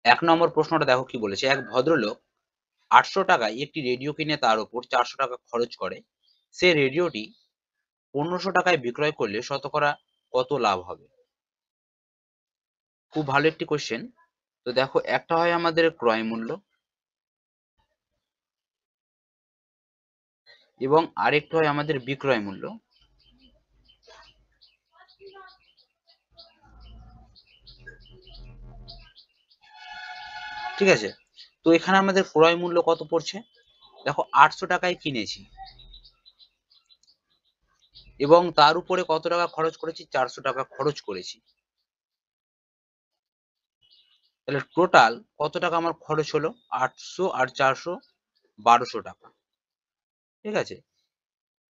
এক নম্বর প্রশ্নটা দেখো কি বলেছে, এক ভদ্রলোক 800 টাকায় একটি রেডিও কিনে তার উপর 400 টাকা খরচ করে। সে রেডিওটি 1500 টাকায় বিক্রয় করলে শতকরা কত লাভ হবে? খুব ভালো একটি কোশ্চেন। তো দেখো, একটা হয় আমাদের ক্রয় মূল্য এবং আরেকটা হয় আমাদের বিক্রয় মূল্য। ঠিক আছে, তো এখানে আমাদের ক্রয় মূল্য কত পড়ছে? দেখো, 800 টাকায় কিনেছি এবং তার উপরে কত টাকা খরচ করেছি? 400 টাকা খরচ করেছি। তাহলে টোটাল কত টাকা আমার খরচ হলো? 800 আর 400, 1200 টাকা। ঠিক আছে,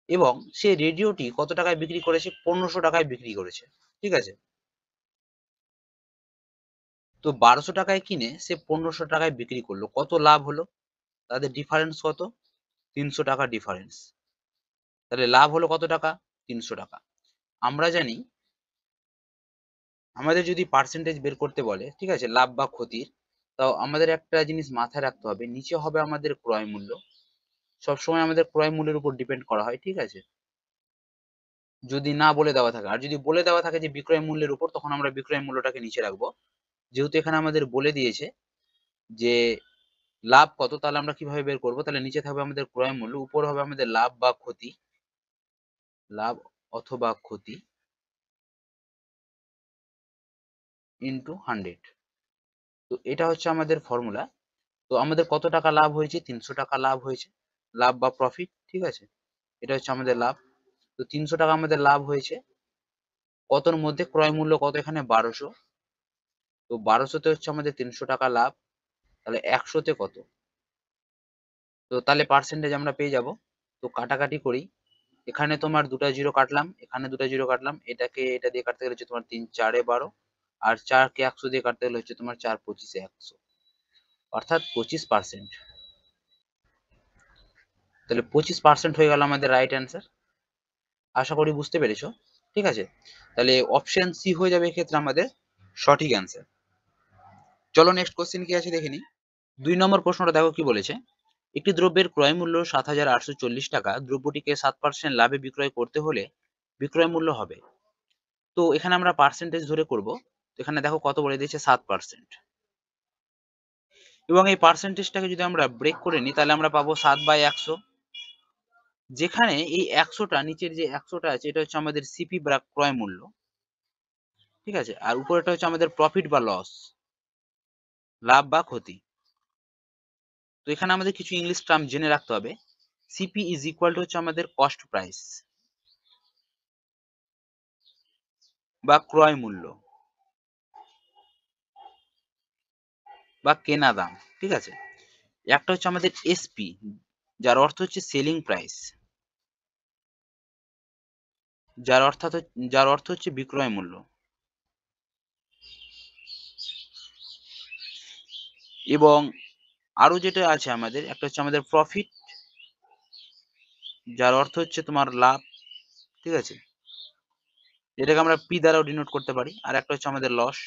এবং সে রেডিওটি কত টাকায় বিক্রি করেছে? 1500 টাকায় বিক্রি করেছে। ঠিক আছে, তো 1200 টাকায় কিনে সে 1500 টাকায় বিক্রি করলো, কত লাভ হলো? তাদের ডিফারেন্স কত? 300 টাকা ডিফারেন্স। তাহলে লাভ হলো কত টাকা? 300 টাকা। আমরা জানি, আমাদের যদি পার্সেন্টেজ বের করতে বলে, ঠিক আছে, লাভ বা ক্ষতির, তাও আমাদের একটা জিনিস মাথায় রাখতে হবে, নিচে হবে আমাদের ক্রয় মূল্য। সবসময় আমাদের ক্রয় মূল্যের উপর ডিপেন্ড করা হয়। ঠিক আছে, যদি না বলে দেওয়া থাকে, আর যদি বলে দেওয়া থাকে যে বিক্রয় মূল্যের উপর, তখন আমরা বিক্রয় মূল্যটাকে নিচে রাখবো। যেহেতু এখানে আমাদের বলে দিয়েছে যে লাভ কত, তাহলে আমরা কিভাবে বের করবো? তাহলে নিচে থাকবে আমাদের ক্রয় মূল্য, উপর হবে আমাদের লাভ বা ক্ষতি, লাভ অথবা ক্ষতি ইন্টু 100। তো এটা হচ্ছে আমাদের ফর্মুলা। তো আমাদের কত টাকা লাভ হয়েছে? 300 টাকা লাভ হয়েছে, লাভ বা প্রফিট। ঠিক আছে, এটা হচ্ছে আমাদের লাভ। তো 300 টাকা আমাদের লাভ হয়েছে, কতর মধ্যে? ক্রয় মূল্য কত এখানে? 1200। তো 1200 তে হচ্ছে আমাদের 300 টাকা লাভ, তাহলে 100 তে কত? তো তাহলে পার্সেন্টেজ আমরা পেয়ে যাব। তো কাটাকাটি করি, এখানে তোমার দুটা জিরো কাটলাম, এখানে দুটা জিরো কাটলাম, এটাকে এটা দিয়ে কাটতে গেলে হচ্ছে তোমার 3 4 এ 12, আর 4 কে 100 দিয়ে কাটতে গেলে হচ্ছে তোমার 4 25 এ 100, অর্থাৎ 25%। তাহলে 25% হয়ে গেল আমাদের রাইট অ্যান্সার। আশা করি বুঝতে পেরেছো। ঠিক আছে, তাহলে অপশন সি হয়ে যাবে এক্ষেত্রে আমাদের সঠিক অ্যান্সার। চলো নেক্সট কোশ্চেন কি আছে দেখে নিই। 2 নম্বর প্রশ্নটা দেখো কি বলেছে, একটি দ্রব্যের ক্রয় মূল্য 7,840 টাকা, দ্রব্যটিকে 7% লাভে বিক্রয় করতে হলে বিক্রয় মূল্য হবে। তো এখানে আমরা পার্সেন্টেজ ধরে করব। এখানে দেখো কত বলে দিয়েছে? 7%। এবং এই পার্সেন্টেজটাকে যদি আমরা ব্রেক করে নিই, তাহলে আমরা পাবো 7/100। যেখানে এই 100টা, নিচের যে 100টা আছে, এটা হচ্ছে আমাদের সিপি বা ক্রয় মূল্য। ঠিক আছে, আর উপরেটা হচ্ছে আমাদের প্রফিট বা লস, লাভ বা ক্ষতি। তো এখানে আমাদের কিছু ইংলিশ টার্ম জেনে রাখতে হবে। সিপি ইজ ইকুয়াল টু হচ্ছে আমাদের কস্ট প্রাইস বা ক্রয় মূল্য বা কেনা দাম। ঠিক আছে, একটা হচ্ছে আমাদের এসপি, যার অর্থ হচ্ছে সেলিং প্রাইস, যার অর্থ হচ্ছে বিক্রয় মূল্য। এবং আরো যেটা আছে আমাদের, একটা হচ্ছে আমাদের প্রফিট, যার অর্থ হচ্ছে তোমার লাভ। ঠিক আছে, যেটাকে আমরা পি দ্বারাও ডিনোট করতে পারি। আর একটা হচ্ছে আমাদের লস,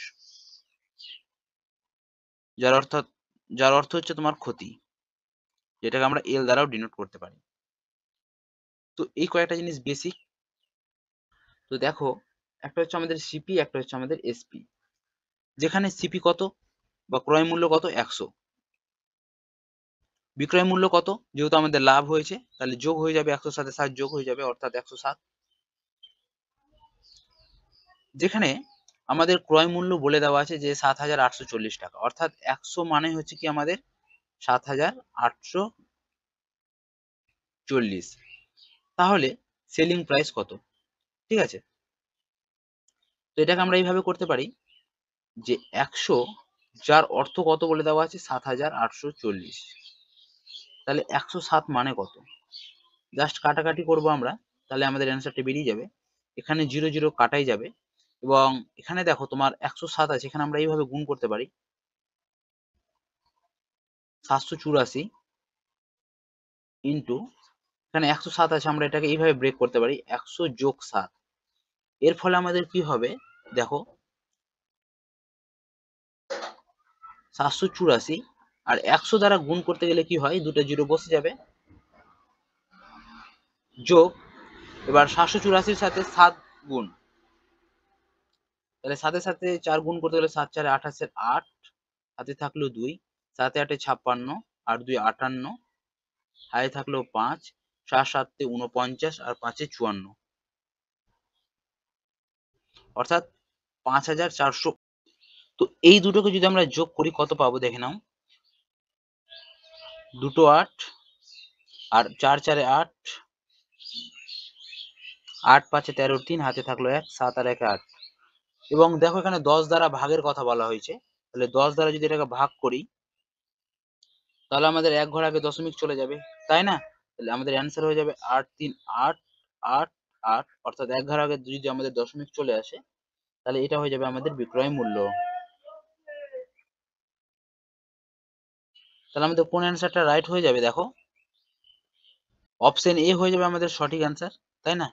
যার অর্থ হচ্ছে তোমার ক্ষতি, যেটাকে আমরা এল দ্বারাও ডিনোট করতে পারি। তো এই কয়েকটা জিনিস বেসিক। তো দেখো, একটা হচ্ছে আমাদের সিপি, একটা হচ্ছে আমাদের এসপি। যেখানে সিপি কত বা ক্রয় মূল্য কত? 100। বিক্রয় মূল্য কত? যেহেতু আমাদের লাভ হয়েছে, তাহলে যোগ হয়ে যাবে, 100 সাথে 7 যোগ হয়ে যাবে, অর্থাৎ 107। যেখানে আমাদের ক্রয় মূল্য বলে দেওয়া আছে যে 7,840 টাকা, অর্থাৎ 100 মানে হচ্ছে কি আমাদের 7,840। তাহলে সেলিং প্রাইস কত? ঠিক আছে, তো এটাকে আমরা এইভাবে করতে পারি যে 100, যার অর্থ কত বলে দেওয়া আছে? 7,840। তাহলে 107 মানে কত? জাস্ট কাটাকাটি করব আমরা, তাহলে আমাদের অ্যান্সারটা বেরিয়ে যাবে। এখানে 0 0 কাটাই যাবে। এবং এখানে দেখো তোমার 107 আছে, এখানে আমরা এইভাবে গুণ করতে পারি, 784 ইন্টু, এখানে 107 আছে, আমরা এটাকে এইভাবে ব্রেক করতে পারি, 100 যোগ 7। এর ফলে আমাদের কি হবে? দেখো, 784 আর 100 দ্বারা গুণ করতে গেলে কি হয়, দুটো জিরো বসে যাবে, যোগ, এবার 784 সাথে 7 গুণ, তাহলে 7 সাথে 4 গুণ করতে গেলে 7 4 28 8, হাতে থাকলো 2, 7 8 56, আর 2 58, হাতে থাকলো 5, 7 7 49 আর 5 54, অর্থাৎ 5400। তো এই দুটোকে যদি আমরা যোগ করি কত পাবো দেখে নাও, দুটো 8 আর 4 4 8, 8 5 13, 3 হাতে থাকলো 1, 7 আর 1 8, এবং দেখো এখানে 10 দ্বারা ভাগের কথা বলা হয়েছে, তাহলে 10 দ্বারা যদি এটাকে ভাগ করি তাহলে আমাদের এক ঘর আগে দশমিক চলে যাবে, তাই না? তাহলে আমাদের অ্যান্সার হয়ে যাবে 8 3 8 8 8, অর্থাৎ এক ঘর আগে যদি আমাদের দশমিক চলে আসে তাহলে এটা হয়ে যাবে আমাদের বিক্রয় মূল্য। তাহলে আমাদের কোন অ্যান্সারটা রাইট হয়ে যাবে, দেখো অপশন এ হয়ে যাবে আমাদের সঠিক অ্যান্সার, তাই না?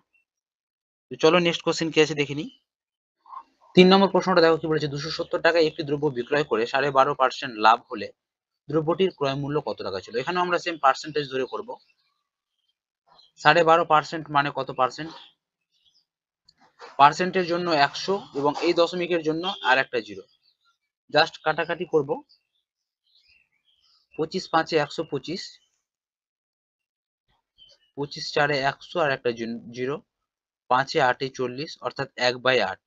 তো চলো নেক্সট কোশ্চেন কি আছে দেখে নিই। 3 নম্বর প্রশ্নটা দেখো কি বলেছে, 270 টাকায় একটি দ্রব্য বিক্রয় করে 12.5% লাভ হলে দ্রব্যটির ক্রয় মূল্য কত টাকা ছিল? এখানেও আমরা সেম পার্সেন্টেজ ধরে করব। 12.5% মানে কত পার্সেন্ট? পার্সেন্টের জন্য 100 এবং এই দশমিকের জন্য আর একটা জিরো, জাস্ট কাটাকাটি করব। 25 5 125, 25 4 100 আর একটা জিরো, 5 8 40, অর্থাৎ 1/8।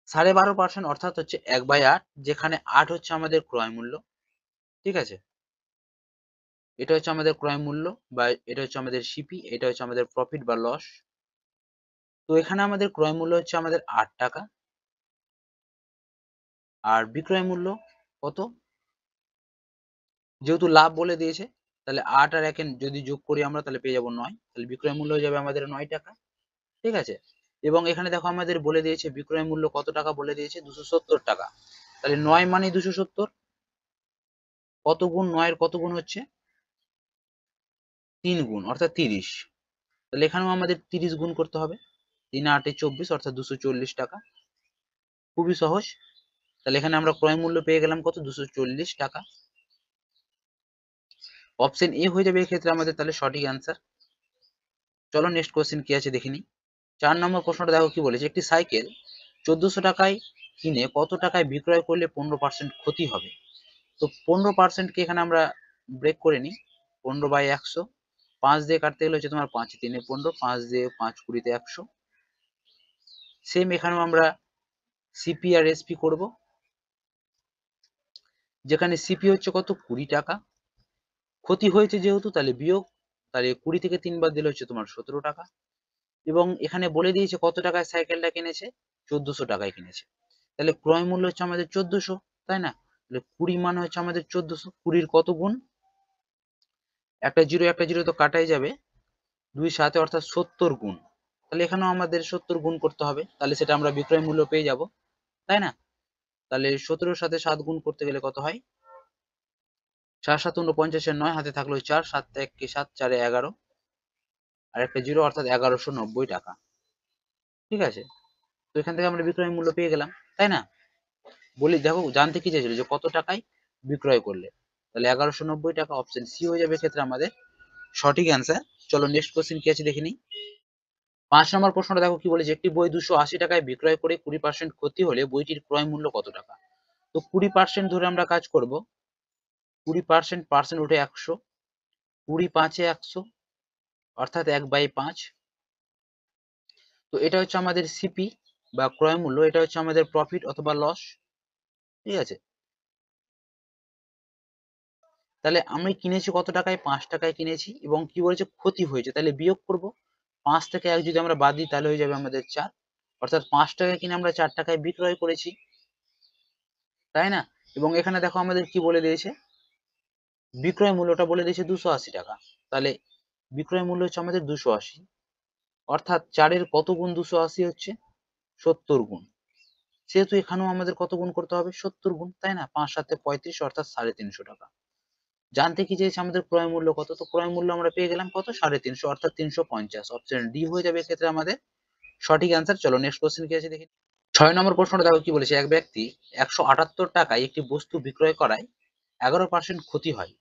12.5% অর্থাৎ হচ্ছে 1/8, যেখানে 8 হচ্ছে আমাদের ক্রয় মূল্য, ঠিক আছে? এটা হচ্ছে আমাদের ক্রয় মূল্য, বা এটা হচ্ছে আমাদের সিপি, এটা হচ্ছে আমাদের প্রফিট বা লস। তো এখানে আমাদের ক্রয় মূল্য হচ্ছে আমাদের 8 টাকা, আর বিক্রয় মূল্য কত? যেহেতু লাভ বলে দিয়েছে তাহলে 8 আর 1 যদি যোগ করি আমরা তাহলে পেয়ে যাবো 9, তাহলে বিক্রয় মূল্য হয়ে যাবে আমাদের 9 টাকা, ঠিক আছে? এবং এখানে দেখো আমাদের বলে দিয়েছে বিক্রয় মূল্য কত টাকা বলে দিয়েছে, 270 টাকা, তাহলে 9 মানে 270, কত গুণ 9 এর কত গুণ হচ্ছে 3 গুণ, অর্থাৎ 30, তাহলে এখানেও আমাদের 30 গুণ করতে হবে, 3 8 24, অর্থাৎ 240 টাকা, খুবই সহজ। তাহলে এখানে আমরা ক্রয় মূল্য পেয়ে গেলাম কত, 240 টাকা। অপশন এ হয়ে যাবে এক্ষেত্রে আমাদের তাহলে সঠিক অ্যান্সার। চলো নেক্সট কোশ্চেন কি আছে দেখে নিই। 4 নম্বর প্রশ্নটা দেখো কি বলেছে, একটি সাইকেল 1400 টাকায় কিনে কত টাকায় বিক্রয় করলে 15% ক্ষতি হবে? তো 15% কে এখানে আমরা ব্রেক করে নিই, 15/100, 5 দিয়ে কাটতে গেলে হচ্ছে তোমার 5 3 15, 5 দিয়ে 5 20 100। সেম এখানেও আমরা সিপি আর এসপি করব, যেখানে সিপি হচ্ছে কত 20 টাকা, ক্ষতি হয়েছে যেহেতু তাহলে বিয়োগ, তাহলে 20 থেকে 3 বার দিলে হচ্ছে তোমার 17 টাকা, এবং এখানে বলে দিয়েছে কত টাকায় সাইকেলটা কিনেছে, 1400 টাকায় কিনেছে, তাহলে ক্রয় মূল্য হচ্ছে আমাদের 1400, তাই না? তাহলে 20 মানে হচ্ছে আমাদের 1400, 20 কত গুণ, একটা জিরো তো কাটাই যাবে, 2 7, অর্থাৎ 70 গুণ, তাহলে এখানেও আমাদের 70 গুণ করতে হবে, তাহলে সেটা আমরা বিক্রয় মূল্য পেয়ে যাব, তাই না? তাহলে 17 সাথে 7 গুণ করতে গেলে কত হয়, 7 7 49 এর 9, হাতে থাকলো 4, 7 1 7, 4 11, আর একটা জিরো, অর্থাৎ 1190 টাকা, ঠিক আছে? তো এখান থেকে আমরা বিক্রয় মূল্য পেয়ে গেলাম, তাই না? বলি দেখো জানতে কি চাইছিল যে কত টাকায় বিক্রয় করলে, তাহলে 1190 টাকা, অপশন সি হয়ে যাবে ক্ষেত্রে আমাদের সঠিক অ্যান্সার। চলো নেক্সট কোশ্চেন কি আছে দেখে নিই। 5 নম্বর প্রশ্নটা দেখো কি বলেছে, একটি বই 280 টাকায় বিক্রয় করে 20% ক্ষতি হলে বইটির ক্রয় মূল্য কত টাকা? তো 20% ধরে আমরা কাজ করব, 20% পার্সেন্ট উঠে 100, 20 5 100, অর্থাৎ 1/5। তো এটা হচ্ছে আমাদের সিপি বা ক্রয় মূল্য, এটা হচ্ছে আমাদের প্রফিট অথবা লস, ঠিক আছে? তাহলে আমি কিনেছি কত টাকায়, 5 টাকায় কিনেছি, এবং কি বলেছে ক্ষতি হয়েছে, তাহলে বিয়োগ করব, 5 থেকে 1 যদি আমরা বাদ দিই তাহলে হয়ে যাবে আমাদের 4, অর্থাৎ 5 টাকায় কিনে আমরা 4 টাকায় বিক্রয় করেছি, তাই না? এবং এখানে দেখো আমাদের কি বলে দিয়েছে, বিক্রয় মূল্যটা বলে দিয়েছে 280 টাকা, তাহলে বিক্রয় মূল্য হচ্ছে আমাদের 280, অর্থাৎ 4 এর কত গুণ 280 হচ্ছে 70 গুণ, সেহেতু এখানেও আমাদের কত গুণ করতে হবে, 70 গুণ, তাই না? 5 7 35, অর্থাৎ 350 টাকা। জানতে কি চেয়েছে আমাদের ক্রয় মূল্য কত, তো ক্রয় মূল্য আমরা পেয়ে গেলাম কত, 350, অর্থাৎ 350, অপশন ডি হয়ে যাবে এক্ষেত্রে আমাদের সঠিক অ্যান্সার। চলো নেক্সট কোশ্চেন কি আছে দেখি। 6 নম্বর প্রশ্নটা দেখো কি বলেছে, এক ব্যক্তি 178 টাকায় একটি বস্তু বিক্রয় করায় 11% ক্ষতি হয়,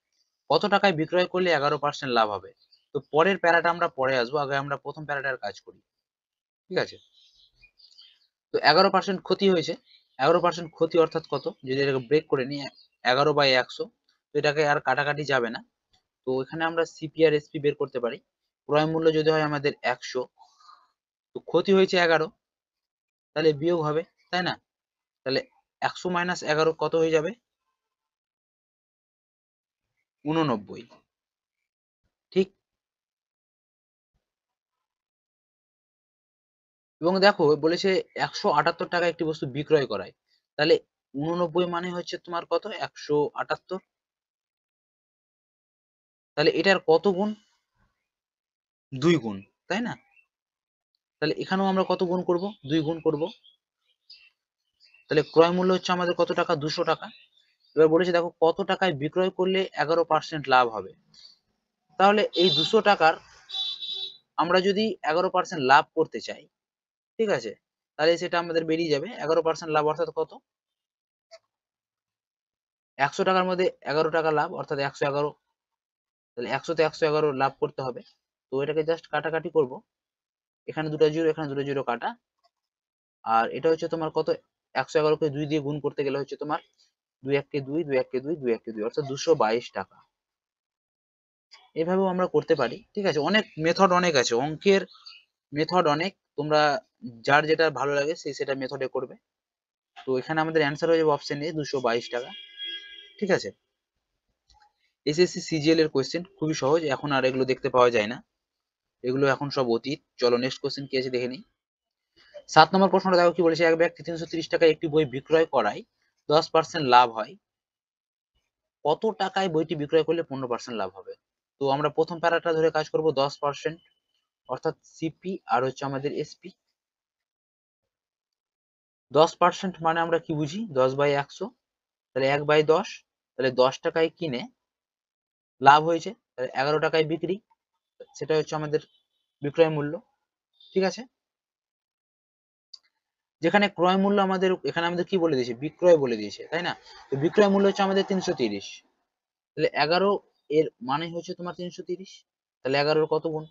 কত টাকায় বিক্রয় করলে 11% লাভ হবে? তো পরের প্যারাটা আমরা পরে আসবো, আগে আমরা প্রথম প্যারাটার কাজ করি। ঠিক আছে, তো 11% ক্ষতি হয়েছে। 11% ক্ষতি অর্থাৎ কত, যদি এটাকে ব্রেক করে নিই 11/100, তো এটাকে আর কাটাকাটি যাবে না। তো এখানে আমরা সিপি আর এসপি বের করতে পারি। ক্রয় মূল্য যদি হয় আমাদের 100, তো ক্ষতি হয়েছে 11, তাহলে বিয়োগ হবে, তাই না? তাহলে 100 মাইনাস 11 কত হয়ে যাবে? 89। ঠিক। এবং দেখো বলেছে 178 টাকা একটি বস্তু বিক্রয় করায়, তাহলে 89 মানে হচ্ছে তোমার কত, 178। তাহলে এটার কত গুণ? 2 গুণ, তাই না? তাহলে এখানেও আমরা কত গুণ করব? 2 গুণ করব। তাহলে ক্রয় মূল্য হচ্ছে আমাদের কত টাকা? 200 টাকা। এবার বলেছে দেখো কত টাকায় বিক্রয় করলে 11% লাভ হবে। তাহলে এই 200 টাকার আমরা যদি 11% লাভ করতে চাই, ঠিক আছে, তাহলে সেটা আমাদের বেরিয়ে যাবে 11% লাভ অর্থাৎ কত? 100 টাকার মধ্যে 11 টাকা লাভ অর্থাৎ 111। তাহলে 100 তে 111 লাভ করতে হবে। তো এটাকে জাস্ট কাটাকাটি করব, এখানে দুটো জিরো এখানে দুটো জিরো কাটা। আর এটা হচ্ছে তোমার কত, 111 কে 2 দিয়ে গুণ করতে গেলে হচ্ছে তোমার 2 1 কে 2 2 1 কে 2 2 1 কে 2 অর্থাৎ 222 টাকা। এভাবেও আমরা করতে পারি। ঠিক আছে, অনেক মেথড অনেক আছে, অঙ্কের মেথড অনেক, তোমরা যার যেটা ভালো লাগে সেই সেটা মেথডে করবে। তো এখানে আমাদের অ্যান্সার হয়ে যাবে অপশন এ, 222 টাকা। ঠিক আছে, এসএসসি সিজিএল এর কোয়েশ্চেন খুবই সহজ, এখন আর এগুলো দেখতে পাওয়া যায় না, এগুলো এখন সব অতীত। চলো নেক্সট কোয়েশ্চেন কি আছে দেখে নিই। 7 নম্বর প্রশ্নটা দেখো কি বলেছে, এক ব্যক্তি 330 টাকায় একটি বই বিক্রয় করায় 10% লাভ হয়, কত টাকায় বইটি বিক্রয় করলে 15% লাভ হবে? তো আমরা প্রথম প্যারাটা ধরে কাজ করব, 10%, অর্থাৎ সিপি আর হচ্ছে আমাদের এসপি। 10% মানে আমরা কি বুঝি, 10/100, তাহলে 1/10, তাহলে 10 টাকায় কিনে লাভ হয়েছে, তাহলে 11 টাকায় বিক্রি, সেটা হচ্ছে আমাদের বিক্রয় মূল্য। ঠিক আছে, যেখানে ক্রয় মূল্য আমাদের, এখানে আমাদের কি বলে দিয়েছে, বিক্রয় বলে দিয়েছে, তাই না? তো বিক্রয় মূল্য হচ্ছে আমাদের 330, তাহলে 11 এর মানে হচ্ছে তোমার 330, তাহলে 11 কত গুণ,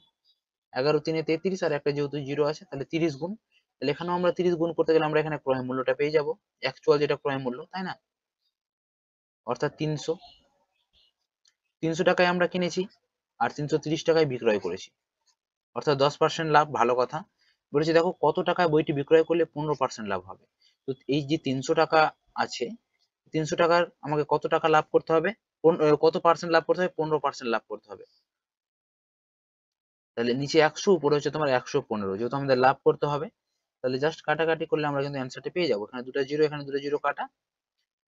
11 3 33, আর একটা যেহেতু জিরো আছে তাহলে 30 গুণ। তাহলে এখানেও আমরা 30 গুণ করতে গেলে আমরা এখানে ক্রয় মূল্যটা পেয়ে যাব, অ্যাকচুয়াল যেটা ক্রয় মূল্য, তাই না? অর্থাৎ 300। 300 টাকায় আমরা কিনেছি আর 330 টাকায় বিক্রয় করেছি, অর্থাৎ 10% লাভ, ভালো কথা। বলেছি দেখো কত টাকায় বইটি বিক্রয় করলে 15% লাভ হবে। তো এই যে 300 টাকা আছে, 300 টাকার আমাকে কত টাকা লাভ করতে হবে, কত পার্সেন্ট লাভ করতে হবে, 15% লাভ করতে হবে। তাহলে নিচে 100, উপরে হচ্ছে তোমার 115, যেহেতু আমাদের লাভ করতে হবে, তাহলে জাস্ট কাটাকাটি করলে আমরা কিন্তু অ্যান্সারটা পেয়ে যাবো। এখানে দুটো জিরো এখানে দুটো জিরো কাটা,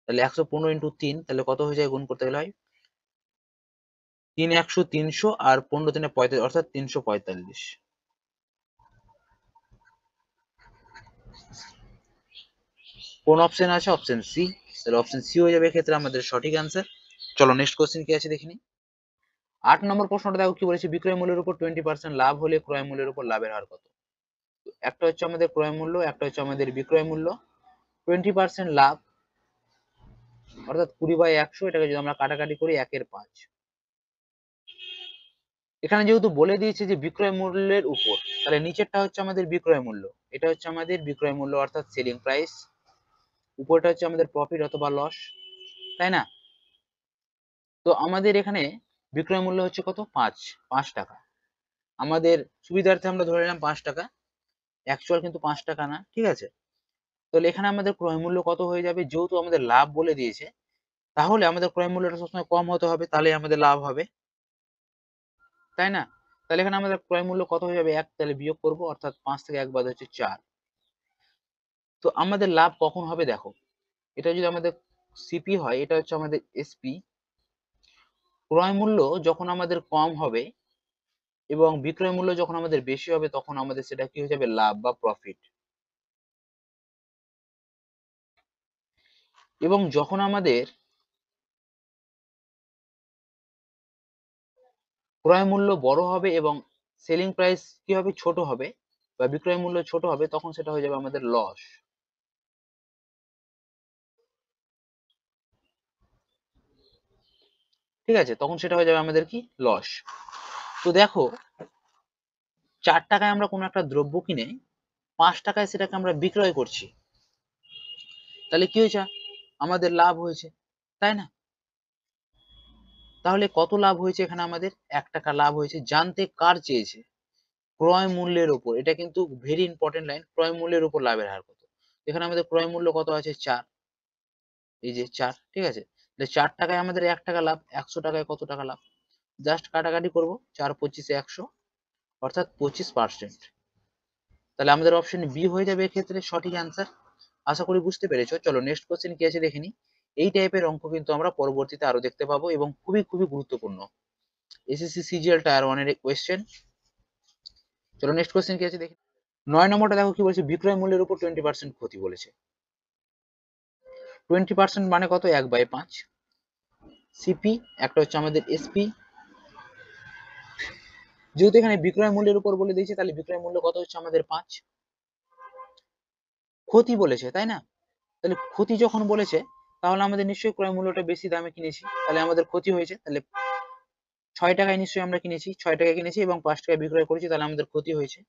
তাহলে 115 ইন্টু 3, তাহলে কত হয়ে যায় গুণ করতে গেলে হয় 3 100 300 আর 15 3 35, অর্থাৎ 345। কোন অপশন আছে, অপশন সি, তাহলে অপশন সি হয়ে যাবে এক্ষেত্রে আমাদের সঠিক অ্যান্সার। চলো নেক্সট কোশ্চেন কি আছে দেখিনি। 8 নম্বর প্রশ্নটা দেখো কি বলেছে, বিক্রয় মূল্যের উপর 20% লাভ হলে ক্রয় মূল্যের উপর লাভের হার কত? একটা হচ্ছে আমাদের ক্রয় মূল্য, একটা হচ্ছে আমাদের বিক্রয় মূল্য। 20% লাভ অর্থাৎ 20/100, এটাকে যদি আমরা কাটাকাটি করি 1/5। এখানে যেহেতু বলে দিয়েছে যে বিক্রয় মূল্যের উপর, তাহলে নিচেরটা হচ্ছে আমাদের বিক্রয় মূল্য, এটা হচ্ছে আমাদের বিক্রয় মূল্য অর্থাৎ সেলিং প্রাইস, উপরটা হচ্ছে আমাদের প্রফিট অথবা লস, তাই না? তো আমাদের এখানে বিক্রয় মূল্য হচ্ছে কত, 5 টাকা। আমাদের সুবিধার্থে আমরা ধরে নিলাম 5 টাকা, অ্যাকচুয়াল কিন্তু 5 টাকা না। ঠিক আছে, তাহলে এখানে আমাদের ক্রয় মূল্য কত হয়ে যাবে, যেহেতু আমাদের লাভ বলে দিয়েছে, তাহলে আমাদের ক্রয় মূল্যটা সবসময় কম হতে হবে, তাহলে আমাদের লাভ হবে, তাই না? তাহলে এখানে আমাদের ক্রয় মূল্য কত হয়ে যাবে, 1, তাহলে বিয়োগ করব, অর্থাৎ 5 থেকে 1 বাদ হচ্ছে 4। তো আমাদের লাভ কখন হবে দেখো, এটা যদি আমাদের সিপি হয়, এটা হচ্ছে আমাদের এসপি। ক্রয় মূল্য যখন আমাদের কম হবে এবং বিক্রয় মূল্য যখন আমাদের বেশি হবে, তখন আমাদের সেটা কি হয়ে যাবে, লাভ বা প্রফিট। এবং যখন আমাদের ক্রয় মূল্য বড় হবে এবং সেলিং প্রাইস কি হবে, ছোট হবে, বা বিক্রয় মূল্য ছোট হবে, তখন সেটা হয়ে যাবে আমাদের লস। ঠিক আছে, তখন সেটা হয়ে যাবে আমাদের কি লস। তো দেখো 4 টাকায় আমরা কোনো একটা দ্রব্য কিনে 5 টাকায় সেটাকে আমরা বিক্রয় করছি, তাহলে কি হয়েছে, আমাদের লাভ হয়েছে, তাই না? তাহলে কত লাভ হয়েছে এখানে আমাদের? 1 টাকা লাভ হয়েছে। জানতে কার চেয়েছে? ক্রয় মূল্যের উপর। এটা কিন্তু ভেরি ইম্পর্টেন্ট লাইন, ক্রয় মূল্যের উপর লাভের হার কত। এখানে আমাদের ক্রয় মূল্য কত আছে? 4, এই যে 4, ঠিক আছে। তাহলে 4 টাকায় আমাদের 1 টাকা লাভ, 100 টাকায় কত টাকা লাভ? জাস্ট কাটাকাটি করব, 4 25 100, অর্থাৎ 25%। তাহলে আমাদের অপশন বি হয়ে যাবে এক্ষেত্রে সঠিক অ্যান্সার। আশা করি বুঝতে পেরেছো। চলো নেক্সট কোশ্চেন কি আছে দেখে নিই। এই টাইপের অঙ্ক কিন্তু আমরা পরবর্তীতে আরো দেখতে পাবো এবং খুবই খুবই গুরুত্বপূর্ণ, এসএসসি সিজিএল টায়ার 1 এর কোশ্চেন। চলো নেক্সট কোশ্চেন কি আছে দেখি। 9 নম্বরটা দেখো কি বলেছে, বিক্রয় মূল্যের উপর 20% ক্ষতি বলেছে। 20% মানে কত? 1/5। সিপি একটা হচ্ছে আমাদের এসপি, যেহেতু এখানে বিক্রয় মূল্যের উপর বলে দিয়েছে তাহলে বিক্রয় মূল্য কত হচ্ছে আমাদের 5। ক্ষতি বলেছে তাই না, তাহলে ক্ষতি যখন বলেছে তাহলে আমাদের নিশ্চয়ই ক্রয় মূল্যটা বেশি দামে কিনেছি, তাহলে আমাদের ক্ষতি হয়েছে। তাহলে 6 টাকায় নিশ্চয়ই আমরা কিনেছি, 6 টাকায় কিনেছি এবং 5 টাকায় বিক্রয় করেছি, তাহলে আমাদের ক্ষতি হয়েছে।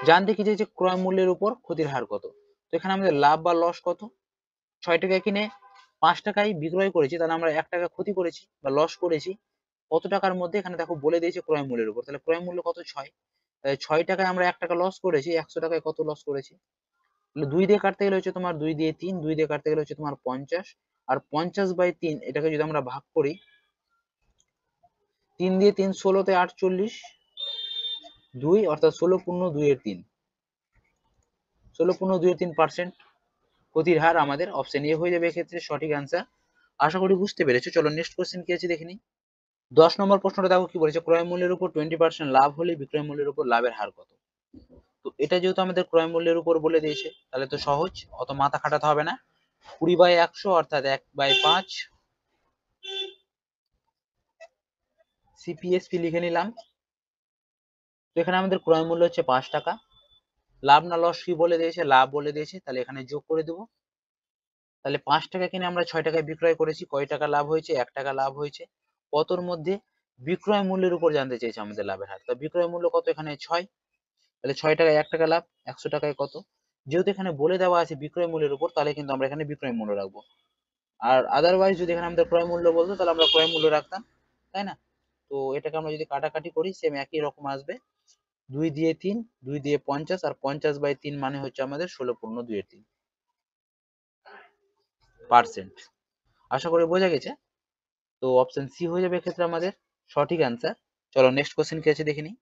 জানতে কি চাইছে? ক্রয় মূল্যের উপর ক্ষতির হার কত। তো এখানে আমাদের লাভ বা লস কত? 6 টাকায় কিনে 5 টাকায় বিক্রয় করেছি, তাহলে আমরা 1 টাকা ক্ষতি করেছি বা লস করেছি। কত টাকার মধ্যে? এখানে দেখো বলে দিয়েছে ক্রয় মূল্যের উপর, তাহলে ক্রয় মূল্য কত? 6। তাহলে 6 টাকায় আমরা 1 টাকা লস করেছি, 100 টাকায় কত লস করেছি? তাহলে 2 দিয়ে কাটতে গেলে হচ্ছে তোমার 2 দিয়ে 3, 2 দিয়ে কাটতে গেলে হচ্ছে তোমার 50, আর 50/3 এটাকে যদি আমরা ভাগ করি, 3 দিয়ে 3 16 তে 48, 2 অর্থাৎ 16.2/3, 16.2/3% ক্ষতির হার আমাদের অপশন এ হয়ে যাবে এক্ষেত্রে সঠিক অ্যান্সার। আশা করি বুঝতে পেরেছো। চলো নেক্সট কোশ্চেন কি আছে দেখে নিই। 10 নম্বর প্রশ্নটা দেখো কি বলেছে, ক্রয় মূল্যের উপর 20% লাভ হলে বিক্রয় মূল্যের উপর লাভের হার কত। তো এটা যেহেতু আমাদের ক্রয় মূল্যের উপর বলে দিয়েছে তাহলে তো সহজ, অত মাথা খাটাতে হবে না। 20/100 অর্থাৎ 1/5 সিপিএসপি লিখে নিলাম। তো এখানে আমাদের ক্রয় মূল্য হচ্ছে 5 টাকা, লাভ না লস কি বলে দিয়েছে? লাভ বলে দিয়েছে, তাহলে এখানে যোগ করে দেবো। তাহলে 5 টাকা কিনে আমরা 6 টাকায় বিক্রয় করেছি, কয় টাকা লাভ হয়েছে? 1 টাকা লাভ হয়েছে। কতর মধ্যে? বিক্রয় মূল্যের উপর জানতে চেয়েছে আমাদের লাভের হার। তো বিক্রয় মূল্য কত? এখানে 6, তাহলে 6 টাকায় 1 টাকা লাভ, 100 টাকায় কত? যেহেতু এখানে বলে দেওয়া আছে বিক্রয় মূল্যের উপর, তাহলে কিন্তু আমরা এখানে বিক্রয় মূল্য রাখবো। আর আদারওয়াইজ যদি এখানে আমাদের ক্রয় মূল্য বলতো তাহলে আমরা ক্রয় মূল্য রাখতাম, তাই না? তো এটাকে আমরা যদি কাটাকাটি করি সেম একই রকম আসবে। 2 দিয়ে 3, 2 দিয়ে 50, আর 50/3 মানে হচ্ছে আমাদের 16.2/3%। আশা করি বোঝা গেছে। তো অপশন সি হয়ে যাবে এক্ষেত্রে আমাদের সঠিক অ্যান্সার। চলো নেক্সট কোশ্চেন কি আছে দেখে নিই।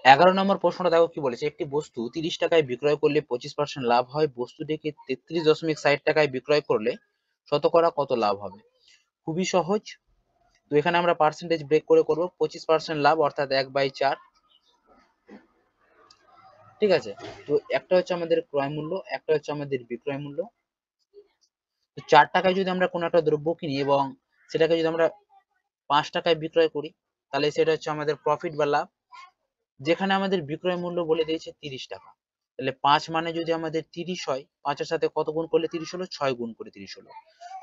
11 নম্বর প্রশ্নটা দেখো কি বলেছে, একটি বস্তু 30 টাকায় বিক্রয় করলে 25% লাভ হয়, বস্তুটিকে 33.60 টাকায় বিক্রয় করলে শতকরা কত লাভ হবে। খুবই সহজ। তো এখানে আমরা পার্সেন্টেজ ব্রেক করে করব। 25% লাভ অর্থাৎ 1/4, ঠিক আছে। তো একটা হচ্ছে আমাদের ক্রয় মূল্য, একটা হচ্ছে আমাদের বিক্রয় মূল্য। তো 4 টাকায় যদি আমরা কোনো একটা দ্রব্য কিনি এবং সেটাকে যদি আমরা 5 টাকায় বিক্রয় করি, তাহলে সেটা হচ্ছে আমাদের প্রফিট বা লাভ। যেখানে আমাদের বিক্রয় মূল্য বলে দিয়েছে 30 টাকা, তাহলে 5 মানে যদি আমাদের 30 হয়, 5 এর সাথে কত গুণ করলে 30 হলো? 6 গুণ করে 30 হলো।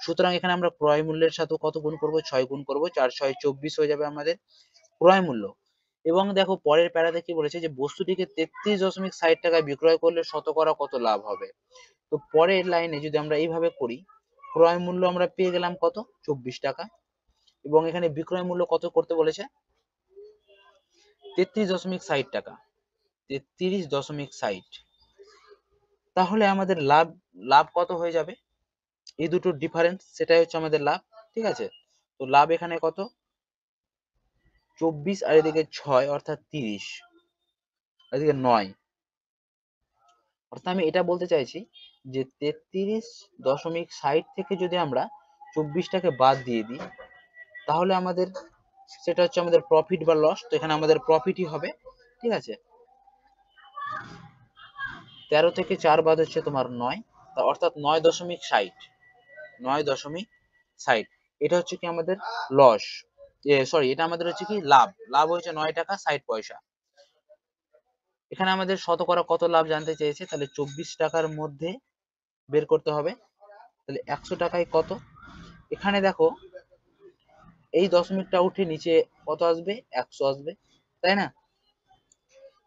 সুতরাং এখানে আমরা ক্রয় মূল্যের সাথে কত গুণ করব? 6 গুণ করব, 4 6 24 হয়ে যাবে আমাদের ক্রয় মূল্য। এবং দেখো পরের প্যারাতে কি বলেছে, যে বস্তুটিকে 33.60 টাকায় বিক্রয় করলে শতকরা কত লাভ হবে। তো পরের লাইনে যদি আমরা এইভাবে করি, ক্রয় মূল্য আমরা পেয়ে গেলাম কত? 24 টাকা, এবং এখানে বিক্রয় মূল্য কত করতে বলেছে? 33.60 টাকা, 33.60। তাহলে আমাদের লাভ, লাভ কত হয়ে যাবে? এই দুটোর ডিফারেন্স, সেটাই হচ্ছে আমাদের লাভ, ঠিক আছে। তো লাভ এখানে কত? 24 আর এদিকে 6 অর্থাৎ 30, এদিকে 9, অর্থাৎ আমি এটা বলতে চাইছি যে 33.60 থেকে যদি আমরা 24টাকে বাদ দিয়ে দিই তাহলে আমাদের সেটা হচ্ছে আমাদের প্রফিট বা লস। তো এখানে আমাদের প্রফিটই হবে, ঠিক আছে। 13 থেকে 4 বাদ হচ্ছে তোমার 9, অর্থাৎ 9.60, 9.60। এটা হচ্ছে কি আমাদের লস, সরি, এটা আমাদের হচ্ছে কি লাভ। লাভ হয়েছে 9 টাকা 60 পয়সা। এখানে আমাদের শতকরা কত লাভ জানতে চেয়েছে, তাহলে 24 টাকার মধ্যে বের করতে হবে। তাহলে 100 টাকায় কত? এখানে দেখো এই দশমিকটা উঠে নিচে কত আসবে, 100 আসবে, তাই না?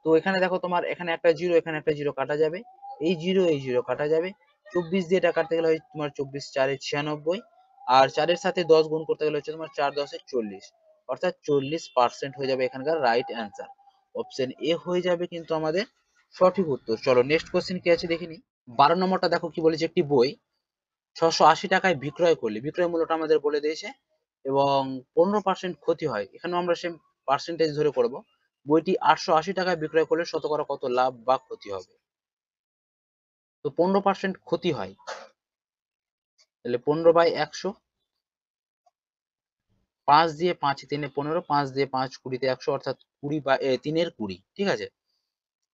তো এখানে দেখো তোমার এখানে একটা জিরো, এখানে একটা জিরো কাটা যাবে, এই জিরো কাটা যাবে, 24 দিয়ে এটা কাটতে গেলে হয় তোমার 24 4 96, আর 4-এর সাথে 10 গুণ করতে গেলে হচ্ছে তোমার 4 10 40, অর্থাৎ 40% হয়ে যাবে এখানকার রাইট অ্যান্সার। অপশন এ হয়ে যাবে কিন্তু আমাদের সঠিক উত্তর। চলো নেক্সট কোশ্চেন কি আছে দেখে নিই। 12 নম্বরটা দেখো কি বলেছে, একটি বই 680 টাকায় বিক্রয় করলে, বিক্রয় মূল্যটা আমাদের বলে দিয়েছে, এবং 15% ক্ষতি হয়, এখানেও আমরা সেম পার্সেন্টেজ ধরে করব। বইটি 880 টাকায় বিক্রয় করলে শতকরা কত লাভ বা ক্ষতি হবে? তো 15% ক্ষতি হয়, তাহলে 15/100, 5 দিয়ে 5 3 15, 5 দিয়ে 5 20 100, অর্থাৎ 3 এর 20, ঠিক আছে?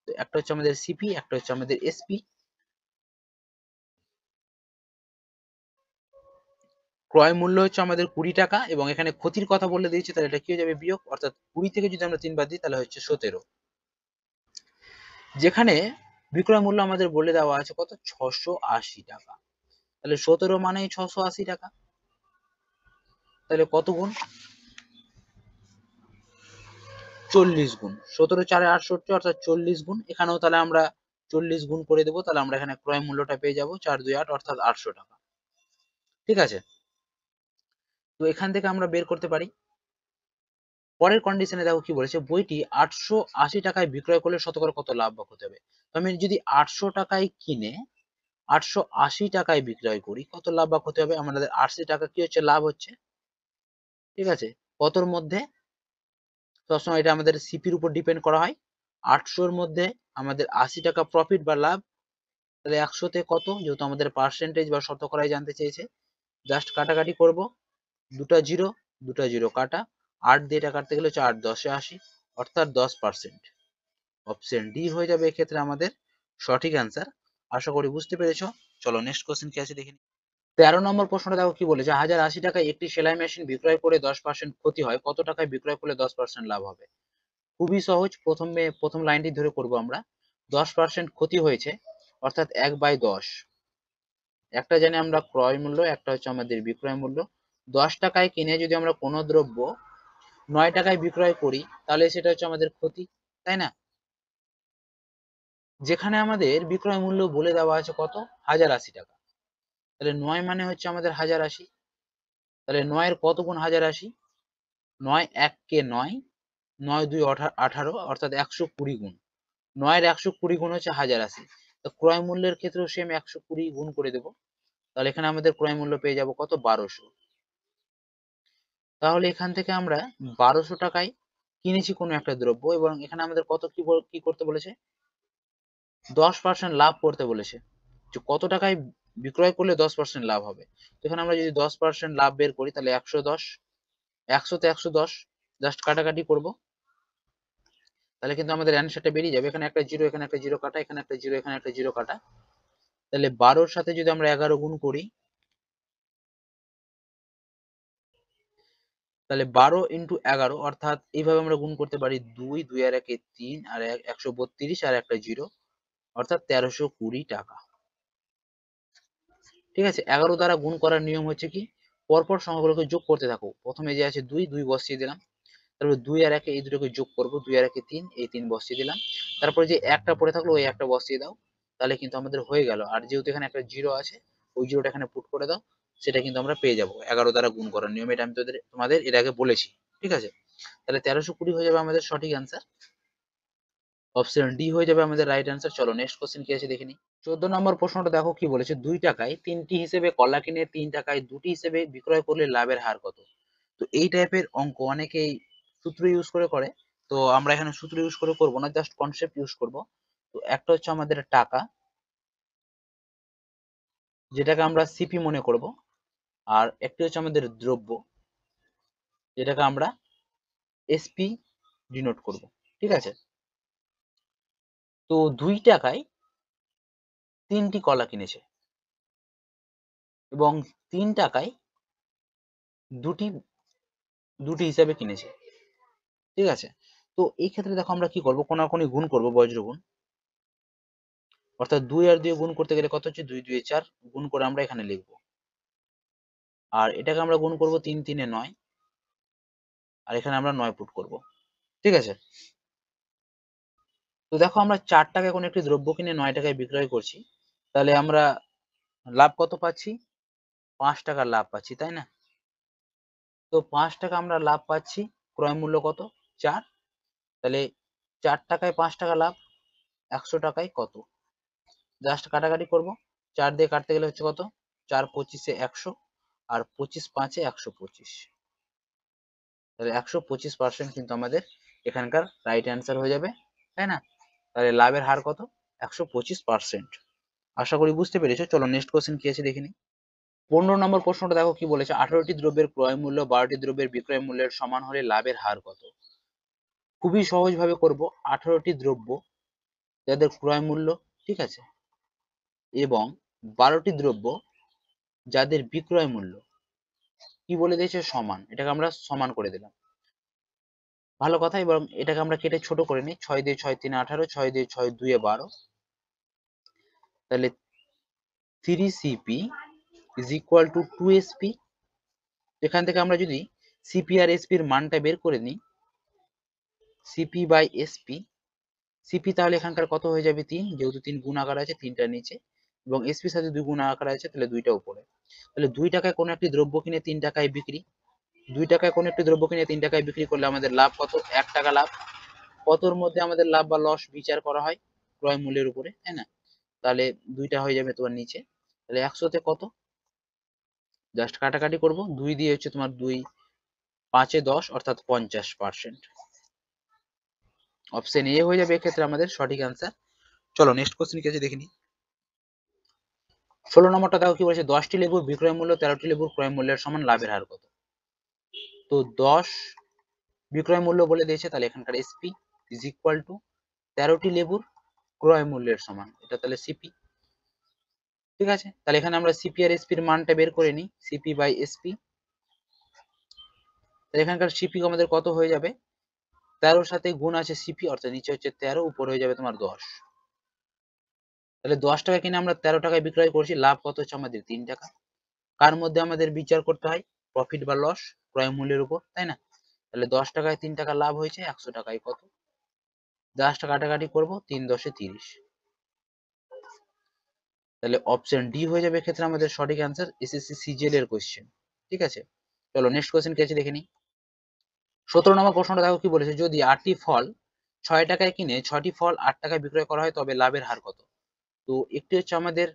তো একটা হচ্ছে আমাদের সিপি, একটা হচ্ছে আমাদের এসপি। ক্রয় মূল্য হচ্ছে আমাদের 20 টাকা, এবং এখানে ক্ষতির কথা বলে দিয়েছে, তাহলে এটা কি হয়ে যাবে বিয়োগ, অর্থাৎ 20 থেকে যদি আমরা 3 বাদ দিই তাহলে হচ্ছে 17। যেখানে বিক্রয় মূল্য আমাদের বলে দেওয়া আছে কত, 680 টাকা, তাহলে 17 মানে 680 টাকা, তাহলে কত গুণ, 40 গুণ, 17 4 68, অর্থাৎ 40 গুণ। এখানেও তাহলে আমরা 40 গুণ করে দেবো, তাহলে আমরা এখানে ক্রয় মূল্যটা পেয়ে যাবো 4 2 8, অর্থাৎ 800 টাকা, ঠিক আছে? তো এখান থেকে আমরা বের করতে পারি। পরের কন্ডিশনে দেখো কি বলেছে, বইটি 880 টাকায় বিক্রয় করলে শতকরা কত লাভ বা ক্ষতি হবে? তো আমি যদি 800 টাকায় কিনে 880 টাকায় বিক্রয় করি, কত লাভ বা ক্ষতি হবে? আমাদের 80 টাকা কি হচ্ছে, লাভ হচ্ছে, ঠিক আছে? কতর মধ্যে? সবসময় এটা আমাদের সিপির উপর ডিপেন্ড করা হয়। 800-র মধ্যে আমাদের 80 টাকা প্রফিট বা লাভ, তাহলে 100-তে কত, যেহেতু আমাদের পার্সেন্টেজ বা শতকরাই জানতে চেয়েছে, জাস্ট কাটাকাটি করব, দুটা জিরো, দুটা জিরো কাটা, 8 দিয়ে এটা কাটতে গেলে হচ্ছে 8 10 80, অর্থাৎ 10%। অপশন ডি হয়ে যাবে এক্ষেত্রে আমাদের সঠিক অ্যান্সার। আশা করি বুঝতে পেরেছো। চলো নেক্সট কোশ্চেন কি আছে দেখে নিই। 13 নম্বর প্রশ্নটা দেখো কি বলেছে, 1080 টাকায় একটি সেলাই মেশিন বিক্রয় করে 10% ক্ষতি হয়, কত টাকায় বিক্রয় করলে 10% লাভ হবে? খুবই সহজ, প্রথম লাইনটি ধরে করব আমরা। 10% ক্ষতি হয়েছে, অর্থাৎ 1/10। একটা জানি আমরা ক্রয় মূল্য, একটা হচ্ছে আমাদের বিক্রয় মূল্য। 10 টাকায় কিনে যদি আমরা কোনো দ্রব্য 9 টাকায় বিক্রয় করি, তাহলে সেটা হচ্ছে আমাদের ক্ষতি, তাই না? যেখানে আমাদের বিক্রয় মূল্য বলে দেওয়া আছে কত, 1080 টাকা, তাহলে 9 মানে হচ্ছে আমাদের 1080, তাহলে 9 এর কত গুণ 1080? 9 1 কে 9, 9 2 18, অর্থাৎ 120 গুণ। 9 এর 120 গুণ হচ্ছে 1080। তো ক্রয় মূল্যের ক্ষেত্রেও সেম 120 গুণ করে দেব, তাহলে এখানে আমাদের ক্রয় মূল্য পেয়ে যাব কত, 1200। তাহলে এখান থেকে আমরা 1200 টাকায় কিনেছি কোনো একটা দ্রব্য, এবং এখানে আমাদের কত কি করতে বলেছে, 10% লাভ করতে বলেছে, যে কত টাকায় বিক্রয় করলে 10% লাভ হবে। তো এখানে আমরা যদি 10% লাভ বের করি, তাহলে 110, 100-তে 110, জাস্ট কাটাকাটি করব, তাহলে কিন্তু আমাদের অ্যান্সারটা বেরিয়ে যাবে। এখানে একটা জিরো, এখানে একটা জিরো কাটা, এখানে একটা জিরো, এখানে একটা জিরো কাটা, তাহলে 12-র সাথে যদি আমরা 11 গুণ করি, তাহলে 12 ইন্টু 11, অর্থাৎ এইভাবে আমরা গুণ করতে পারি, 2 2 আর 1 3, আর 132, আর একটা জিরো, অর্থাৎ 1320 টাকা, ঠিক আছে? 11 দ্বারা গুণ করার নিয়ম হচ্ছে কি, পরপর সংখ্যাগুলোকে যোগ করতে থাকো। প্রথমে যে আছে 2 2 বসিয়ে দিলাম, তারপর 2 আর 1 এই দুটোকে যোগ করব, 2 আর 1 3, এই 3 বসিয়ে দিলাম, তারপরে যে একটা পড়ে থাকলো ওই একটা বসিয়ে দাও, তাহলে কিন্তু আমাদের হয়ে গেল। আর যেহেতু এখানে একটা জিরো আছে, ওই জিরোটা এখানে পুট করে দাও, সেটা কিন্তু আমরা পেয়ে যাব 11 দ্বারা গুণ করার নিয়ম। এটা আমি তোমাদের এর আগে বলেছি, ঠিক আছে? তাহলে 1320 হয়ে যাবে আমাদের সঠিক অ্যান্সার। অপশন ডি হয়ে যাবে আমাদের রাইট অ্যান্সার। চলো নেক্সট কোশ্চেন কি আছে দেখে নিই। 14 নম্বর প্রশ্নটা দেখো কি বলেছে, 2 টাকায় 3টি হিসেবে কলা কিনে 3 টাকায় 2টি হিসেবে বিক্রয় করলে লাভের হার কত? তো এই টাইপের অঙ্ক অনেকেই সূত্র ইউজ করে। তো আমরা এখানে সূত্র ইউজ করে করব না, জাস্ট কনসেপ্ট ইউজ করব। তো একটা হচ্ছে আমাদের টাকা, যেটাকে আমরা সিপি মনে করব, আর একটি হচ্ছে আমাদের দ্রব্য, যেটাকে আমরা এসপি ডিনোট করব, ঠিক আছে? তো 2 টাকায় 3টি কলা কিনেছে, এবং 3 টাকায় দুটি দুটি হিসাবে কিনেছে, ঠিক আছে? তো এই ক্ষেত্রে দেখো আমরা কি করব, কোনাকুনি গুণ করব, বজ্র গুণ, অর্থাৎ 2 আর 2 গুণ করতে গেলে কত হচ্ছে, 2 2 4, গুণ করে আমরা এখানে লিখব। আর এটাকে আমরা গুণ করব 3 3 9, আর এখানে আমরা 9 পুট করব। ঠিক আছে, তো দেখো আমরা 4 টাকায় কোনো একটি দ্রব্য কিনে 9 টাকায় বিক্রয় করছি, তাহলে আমরা লাভ কত পাচ্ছি? 5 টাকার লাভ পাচ্ছি, তাই না? তো 5 টাকা আমরা লাভ পাচ্ছি, ক্রয় মূল্য কত? 4। তাহলে 4 টাকায় 5 টাকা লাভ, 100 টাকায় কত? জাস্ট কাটাকাটি করব, 4 দিয়ে কাটতে গেলে হচ্ছে কত? 4 25 100, আর 25 5 125। তাহলে 125% কিন্তু আমাদের এখানকার রাইট অ্যান্সার হয়ে যাবে, তাই না? তাহলে লাভের হার কত? 125%। আশা করি বুঝতে পেরেছো। চলো নেক্সট কোশ্চেন কি আছে দেখে নিই। 15 নম্বর প্রশ্নটা দেখো কি বলেছে, 18টি দ্রব্যের ক্রয় মূল্য 12টি দ্রব্যের বিক্রয় মূল্যের সমান হলে লাভের হার কত? খুবই সহজ ভাবে করব। 18টি দ্রব্য যাদের ক্রয় মূল্য, ঠিক আছে, এবং 12টি দ্রব্য যাদের বিক্রয় মূল্য কি বলে দিয়েছে? সমান। এটাকে আমরা সমান করে দিলাম, ভালো কথা। এবং এটাকে আমরা কেটে ছোট করে নিই। 6 দিয়ে 6 3 18, 6 দিয়ে 6 2 12। তাহলে 3CP is equal to 2SP। এখান থেকে আমরা যদি সিপি আর এসপির মানটা বের করে নিই, সিপি বাই এসপি, সিপি তাহলে এখানকার কত হয়ে যাবে? 3, যেহেতু 3 গুণ আকার আছে 3টা নিচে, এবং এসপির সাথে 2 গুণ আকার আছে, তাহলে 2টা উপরে। তাহলে 2 টাকায় কোনো একটি দ্রব্য কিনে 3 টাকায় বিক্রি, 2 টাকায় কোনো একটি দ্রব্য কিনে 3 টাকায় বিক্রি করলে আমাদের লাভ কত? 1 টাকা লাভ। কতর মধ্যে আমাদের লাভ বা লস বিচার করা হয়? ক্রয় মূল্যের উপরে, তাই না? তাহলে 2টা হয়ে যাবে তোমার নিচে। তাহলে 100 তে কত? জাস্ট কাটাকাটি করব, 2 দিয়ে হচ্ছে তোমার 2 5 10, অর্থাৎ 50%। অপশন এ হয়ে যাবে এক্ষেত্রে আমাদের সঠিক অ্যান্সার। চলো নেক্সট কোশ্চেন কি আছে দেখে নিই। 16 নম্বরটা দেখো কি বলেছে, 10টি লেবুর বিক্রয় মূল্য 13টি লেবুর ক্রয় মূল্যের সমান, লাভের হার কত? তো 10 বিক্রয় মূল্য বলে দিয়েছে, তাহলে এখানকার এসপি ইজ ইকুয়াল টু 13টি লেবুর ক্রয় মূল্যের সমান, এটা তাহলে সিপি। ঠিক আছে, তাহলে এখানে আমরা সিপি আর এসপির মানটা বের করে নিই, সিপি বাই এসপি। তাহলে এখানকার সিপি আমাদের কত হয়ে যাবে? 13 সাথে গুণ আছে সিপি, অর্থাৎ নিচে হচ্ছে 13, উপরে হয়ে যাবে তোমার 10। তাহলে 10 টাকা কিনে আমরা 13 টাকায় বিক্রয় করছি, লাভ কত হচ্ছে আমাদের? 3 টাকা। কার মধ্যে আমাদের বিচার করতে হয়? প্রফিট বা লস, ক্রয় মূল্যের উপর, তাই না? তাহলে 10 টাকায় 3 টাকা লাভ হয়েছে, 100 টাকায় কত? জাস্ট কাটাকাটি করব, 3 10 30। তাহলে অপশন ডি হয়ে যাবে এক্ষেত্রে আমাদের সঠিক অ্যান্সার, এসএসসি সিজিএল এর কোশ্চেন। ঠিক আছে, চলো নেক্সট কোশ্চেন কি আছে দেখে নিই। 17 নম্বর প্রশ্নটা দেখো কি বলেছে, যদি 8টি ফল 6 টাকায় কিনে 6টি ফল 8 টাকায় বিক্রয় করা হয় তবে লাভের হার কত? তো একটি হচ্ছে আমাদের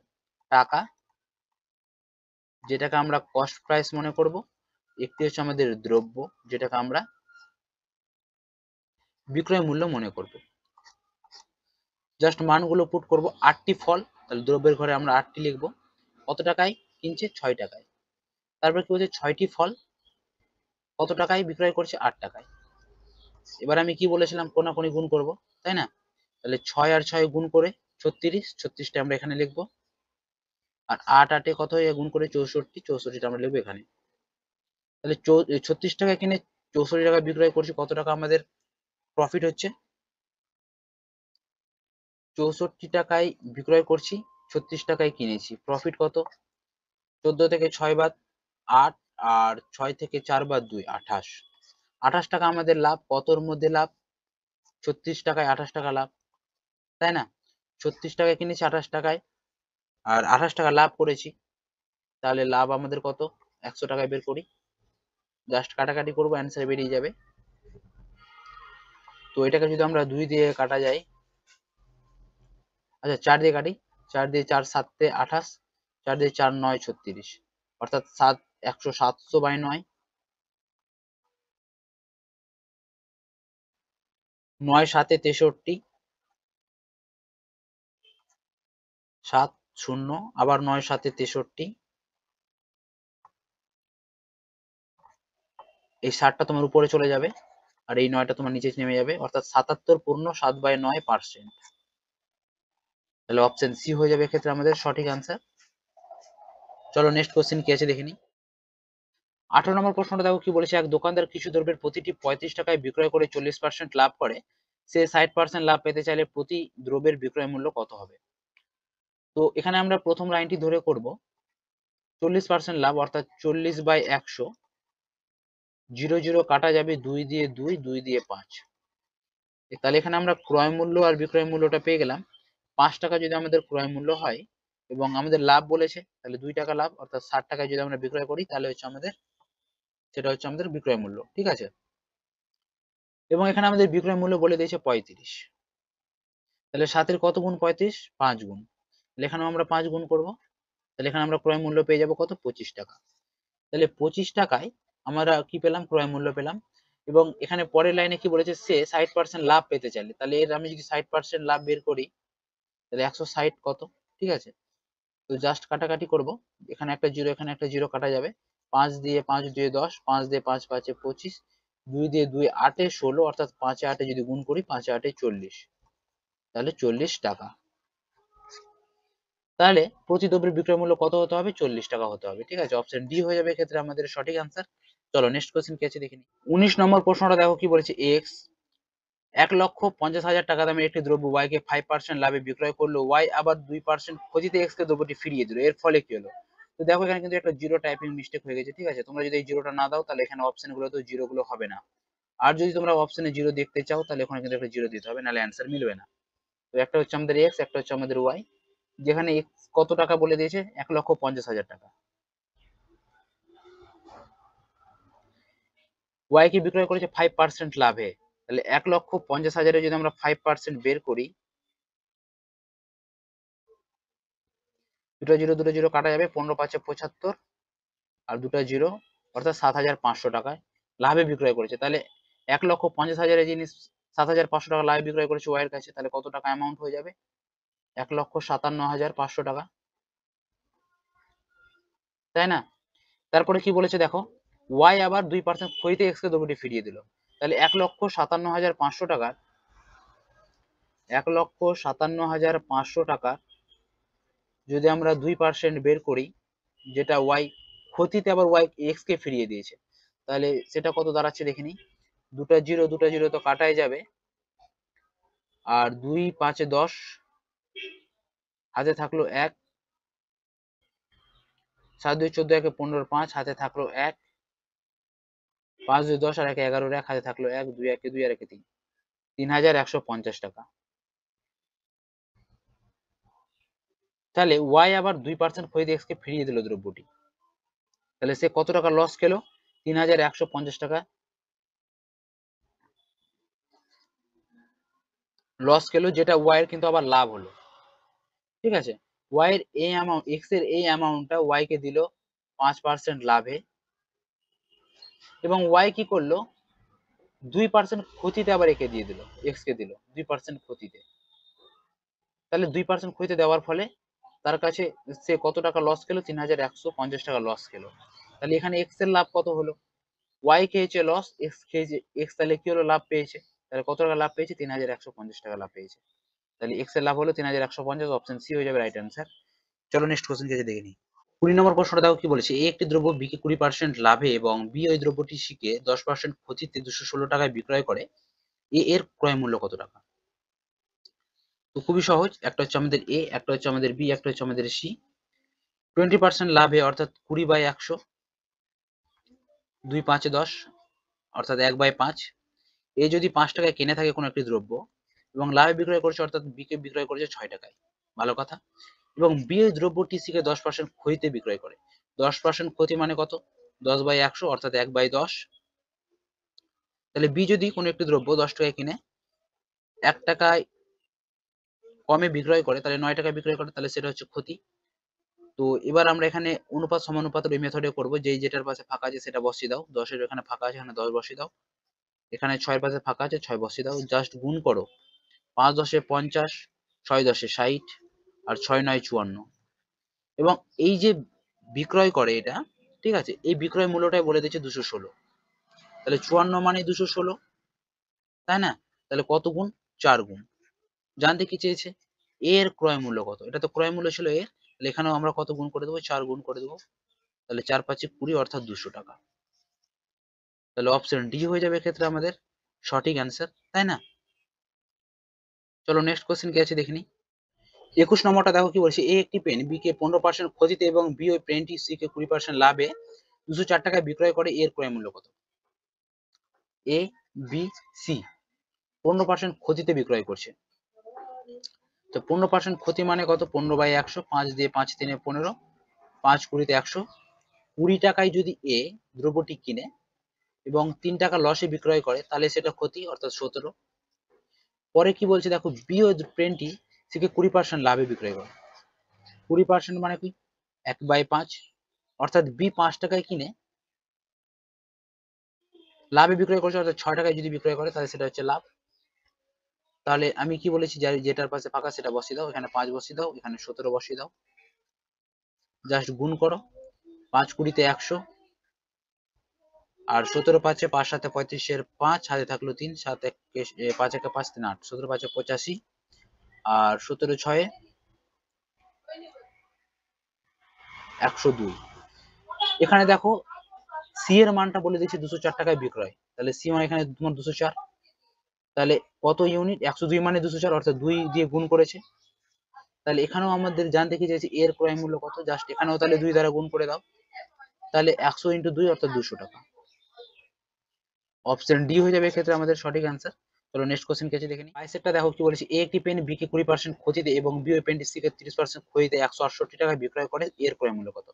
টাকা, যেটাকে আমরা কস্ট প্রাইস মনে করব। একটি হচ্ছে আমাদের দ্রব্য, যেটাকে আমরা বিক্রয় মূল্য মনে করব। জাস্ট মানগুলো পুট করব। 8টি ফল, তাহলে দ্রব্যের ঘরে আমরা 8টি লিখবো। কত টাকায় কিনছে? 6 টাকায়। তারপর কি বলছে? 6টি ফল কত টাকায় বিক্রয় করছে? 8 টাকায়। এবার আমি কি বলেছিলাম? কোনাকুনি গুণ করব, তাই না? তাহলে 6 আর 6 গুণ করে 36, 36টা আমরা এখানে লিখবো। আর 8 8 কত হয়ে গুণ করে 64, 64টা আমরা লিখবো এখানে। তাহলে 36 টাকা কিনে 64 টাকা বিক্রয় করছি, কত টাকা আমাদের প্রফিট হচ্ছে? 64 টাকায় বিক্রয় করছি, 36 টাকায় কিনেছি, প্রফিট কত? 14 থেকে 6 বাদ 8, আর 6 থেকে 4 বাদ 2 28। 28 টাকা আমাদের লাভ। কতর মধ্যে লাভ? 36 টাকায় 28 টাকা লাভ, তাই না? 36 টাকায় কিনেছি 28 টাকায়, আর 28 টাকা লাভ করেছি, তাহলে লাভ আমাদের কত? 100 টাকায় বের করি। জাস্ট কাটাকাটি করবো, অ্যান্সার বেরিয়ে যাবে। তো এটাকে যদি আমরা 2 দিয়ে কাটা যায়, আচ্ছা 4 দিয়ে কাটি, 4 দিয়ে 4 7 তে 28, 4 দিয়ে 4 9 36, অর্থাৎ 7 100 700 বাই 9, 9 7 63, 7 0, আবার 9 7 63। এই 7টা তোমার উপরে চলে যাবে, আর এই 9টা তোমার নিচে নেমে যাবে, অর্থাৎ 77.7/9%। তাহলে অপশন সি হয়ে যাবে এক্ষেত্রে আমাদের সঠিক আনসার। চলো নেক্সট কোশ্চেন কি আছে দেখে নিই। 18 নম্বর প্রশ্নটা দেখো কি বলেছে, এক দোকানদার কিছু দ্রব্যের প্রতিটি 35 টাকায় বিক্রয় করে 40% লাভ করে, সে 60% লাভ পেতে চাইলে প্রতি দ্রব্যের বিক্রয় মূল্য কত হবে? তো এখানে আমরা প্রথম লাইনটি ধরে করব, 40% লাভ অর্থাৎ 40/100 জিরো জিরো কাটা যাবে 2 দিয়ে 2, 2 দিয়ে 5। তাহলে এখানে আমরা ক্রয় মূল্য আর বিক্রয় মূল্যটা পেয়ে গেলাম। 5 টাকা যদি আমাদের ক্রয় মূল্য হয় এবং আমাদের লাভ বলেছে, তাহলে 2 টাকা লাভ, অর্থাৎ 60 টাকায় যদি আমরা বিক্রয় করি তাহলে হচ্ছে আমাদের, সেটা হচ্ছে আমাদের বিক্রয় মূল্য। ঠিক আছে, এবং এখানে আমাদের বিক্রয় মূল্য বলে দিয়েছে 35। তাহলে 7 এর কত গুণ 35? 5 গুণ। তাহলে এখানেও আমরা 5 গুণ করব। তাহলে এখানে আমরা ক্রয় মূল্য পেয়ে যাবো কত? 25 টাকা। তাহলে 25 টাকায় আমরা কি পেলাম? ক্রয় মূল্য পেলাম। এবং এখানে পরের লাইনে কি বলেছে? সে 60% লাভ পেতে চাইলে, তাহলে এর আমি যদি 60% লাভ বের করি তাহলে 160 কত? ঠিক আছে, তো জাস্ট কাটাকাটি করব। এখানে একটা জিরো, এখানে একটা জিরো কাটা যাবে। 5 দিয়ে 5 দিয়ে 10, 5 দিয়ে 5 5 25, 2 দিয়ে 2 8 16, অর্থাৎ 5 8 যদি গুণ করি 5 8 40, তাহলে 40 টাকা। তাহলে প্রতি দ্রব্যের বিক্রয় মূল্য কত হতে হবে? 40 টাকা হতে হবে। ঠিক আছে, অপশন ডি হয়ে যাবে এক্ষেত্রে আমাদের সঠিক আনসার। চলো নেক্সট কোশ্চেন কি আছে দেখে নিই। 19 নম্বর প্রশ্নটা দেখো কি বলেছে। এক্স 1,50,000 টাকা দামের একটি দ্রব্য ওয়াই কে 5% লাভে বিক্রয় করলো, ওয়াই আবার 2% ক্ষতিতে এক্স কে দ্রব্যটি ফিরিয়ে দিল, এর ফলে কি হলো? তো দেখো এখানে কিন্তু একটা জিরো টাইপিং মিস্টেক হয়ে গেছে। ঠিক আছে, তোমরা যদি এই জিরোটা না দাও তাহলে এখানে অপশন গুলো তো জিরো গুলো হবে না। আর যদি তোমরা অপশনে জিরো দেখতে চাও তাহলে এখানে কিন্তু একটা জিরো দিতে হবে, নাহলে অ্যান্সার মিলবে না। তো একটা হচ্ছে আমাদের এক্স, একটা হচ্ছে আমাদের ওয়াই। যেখানে এক্স কত টাকা বলে দিয়েছে? 1,50,000 টাকা। ওয়াই কে বিক্রয় করেছে 5% লাভে। তাহলে 1,50,000 যদি আমরা 5% বের করি, দুটো জিরো দুটো জিরো কাটা যাবে, 15 5 75, আর দুটো জিরো, অর্থাৎ 7,500 টাকায় লাভে বিক্রয় করেছে। তাহলে 1,50,000 জিনিস 7,500 টাকা লাভে বিক্রয় করেছে ওয়াই এর কাছে, তাহলে কত টাকা অ্যামাউন্ট হয়ে যাবে? 1,57,500 টাকা, তাই না? তারপরে কি বলেছে দেখো, ওয়াই আবার 2% ক্ষতিতে এক্স কে দ্রব্যটি ফিরিয়ে দিল। তাহলে 1,57,500 টাকার 1,57,500 টাকা যদি আমরা 2% বের করি, যেটা ওয়াই ক্ষতিতে আবার ওয়াই এক্স কে ফিরিয়ে দিয়েছে, তাহলে সেটা কত দাঁড়াচ্ছে দেখে নিই। দুটো জিরো তো কাটাই যাবে, আর 2 5 10, হাতে থাকলো 1, 7 2 14, 1 15, 5 হাতে থাকলো 1, 5 2 10 আর 1 11, 1 হাতে থাকলো 1, 2 1 2 আর 1 3, 3,150 টাকা। তাহলে ওয়াই আবার 2% ক্ষতিতে এক্স কে ফিরিয়ে দিল দ্রব্যটি, তাহলে সে কত টাকা লস খেলো? 3,150 টাকা লস খেলো, যেটা ওয়াই এর কিন্তু আবার লাভ হলো। ঠিক আছে, ওয়াই এর এই অ্যামাউন্ট, এক্স এর এই অ্যামাউন্টটা ওয়াই কে দিল 5% লাভে, এবং ওয়াই কি করলো? 2% ক্ষতিতে আবার একে দিয়ে দিল, এক্স কে দিল 2% ক্ষতিতে। তাহলে 2% ক্ষতিতে দেওয়ার ফলে তার কাছে সে কত টাকা লস খেলো? 3,150 টাকা লস খেলো। তাহলে এখানে এক্স এর লাভ কত হলো? ওয়াই খেয়েছে লস, এক্স খেয়েছে, এক্স তাহলে কি হলো? লাভ পেয়েছে। তাহলে কত টাকা লাভ পেয়েছে? 3,150 টাকা লাভ পেয়েছে। তাহলে এক্স এর লাভ হলো 3,150, অপশন সি হয়ে যাবে রাইট অ্যান্সার। চলো নেক্সট কোশ্চেন কে দেখে নিই। 20 নম্বর প্রশ্নটা দেখো কি বলেছে। এ একটি দ্রব্য বি কে 20% লাভে এবং বি ওই দ্রব্যটি সি কে 10% ক্ষতিতে 216 টাকায় বিক্রয় করে, এ এর ক্রয় মূল্য কত টাকা? তো খুবই সহজ, একটা হচ্ছে আমাদের এ, একটা হচ্ছে আমাদের বি, একটা হচ্ছে আমাদের সি। 20% লাভে অর্থাৎ 20/100, 2 5 10, অর্থাৎ 1/5। এ যদি 5 টাকায় কিনে থাকে কোনো একটি দ্রব্য এবং লাভে বিক্রয় করছে, অর্থাৎ বি কে বিক্রয় করেছে 6 টাকায়, ভালো কথা। এবং বি ওই দ্রব্যটি সি কে 10% ক্ষতিতে বিক্রয় করে। 10% ক্ষতি মানে কত? 10/100, অর্থাৎ 1/10। তাহলে বি যদি কোনো একটি দ্রব্য 10 টাকায় কিনে 1 টাকায় কমে বিক্রয় করে, তাহলে 9 টাকায় বিক্রয় করে, তাহলে সেটা হচ্ছে ক্ষতি। তো এবার আমরা এখানে অনুপাত সমানুপাতের ওই মেথডে করবো, যেটার পাশে ফাঁকা আছে সেটা বসিয়ে দাও। 10 এর এখানে ফাঁকা আছে, এখানে 10 বসিয়ে দাও। এখানে 6 এর পাশে ফাঁকা আছে, 6 বসিয়ে দাও। জাস্ট গুণ করো, 5 10 50, 6 10 60, আর 6 9 54। এবং এই যে বিক্রয় করে এটা, ঠিক আছে, এই বিক্রয় মূল্যটাই বলে দিচ্ছে 216। তাহলে 54 মানে 216, তাই না? তাহলে কত গুণ? 4 গুণ। জানতে কি চেয়েছে? এর ক্রয় মূল্য কত? এটা তো ক্রয় মূল্য ছিল এর, তাহলে এখানেও আমরা কত গুণ করে দেবো? 4 গুণ করে দেবো। তাহলে 4 5 20, অর্থাৎ 200 টাকা। তাহলে অপশন ডি হয়ে যাবে এক্ষেত্রে আমাদের সঠিক অ্যান্সার, তাই না? চলো নেক্সট কোশ্চেন কি আছে দেখে নিই। 21 নম্বরটা দেখো কি বলছে। এ একটি পেন বি কে 15% ক্ষতিতে এবং বি ওই পেনটি সি কে 20% লাভে 204 টাকায় বিক্রয় করে, এর ক্রয় মূল্য কত? এ বি সি 15% ক্ষতিতে বিক্রয় করছে। তো 15% ক্ষতি মানে কত? 15/100, 5 দিয়ে 5 3 15, 5 20 100। 20 টাকায় যদি এ দ্রব্যটি কিনে এবং 3 টাকা লসে বিক্রয় করে তাহলে সেটা ক্ষতি, অর্থাৎ 17। পরে কি বলছে দেখো, বি ও পেনটি সিকে 20% লাভে বিক্রয় করে। 20% মানে কি? 1/5, অর্থাৎ বি 5 টাকায় কিনে লাভে বিক্রয় করছে, অর্থাৎ 6 টাকায় যদি বিক্রয় করে তাহলে সেটা হচ্ছে লাভ। তাহলে আমি কি বলেছি, যেটার পাশে ফাঁকা সেটা বসিয়ে দাও, এখানে 5 বসিয়ে দাও, এখানে 17 বসিয়ে দাও, জাস্ট গুণ করো। 5 20 100, আর 17 5 5 7 35, 5 হাতে থাকলো 3, 7 1 5 1 5 3 8, 17 5 85, আর 17 6 102। এখানে দেখো সি এর মানটা বলে দিচ্ছি 204 টাকায় বিক্রয়, তাহলে সি মানে এখানে তোমার 204। তাহলে কত ইউনিট? 102 মানে 204, অর্থাৎ 2 দিয়ে গুণ করেছে। তাহলে এখানেও আমাদের জানতে কি চাইছে, এর ক্রয় মূল্য কত, জাস্ট এখানেও তাহলে 2 দ্বারা গুণ করে দাও, তাহলে 100 × 2 অর্থাৎ 200 টাকা। অপশন ডি হয়ে যাবে এক্ষেত্রে আমাদের সঠিক অ্যান্সার। চলো নেক্সট কোশ্চেন কি আছে দেখে নিই। সেটটা দেখো কি বলেছে, এ একটি পেন বি কে 20% ক্ষতিতে এবং বি ওই পেনটি সি কে 30% ক্ষতিতে 168 টাকায় বিক্রয় করে, এর ক্রয় মূল্য কত?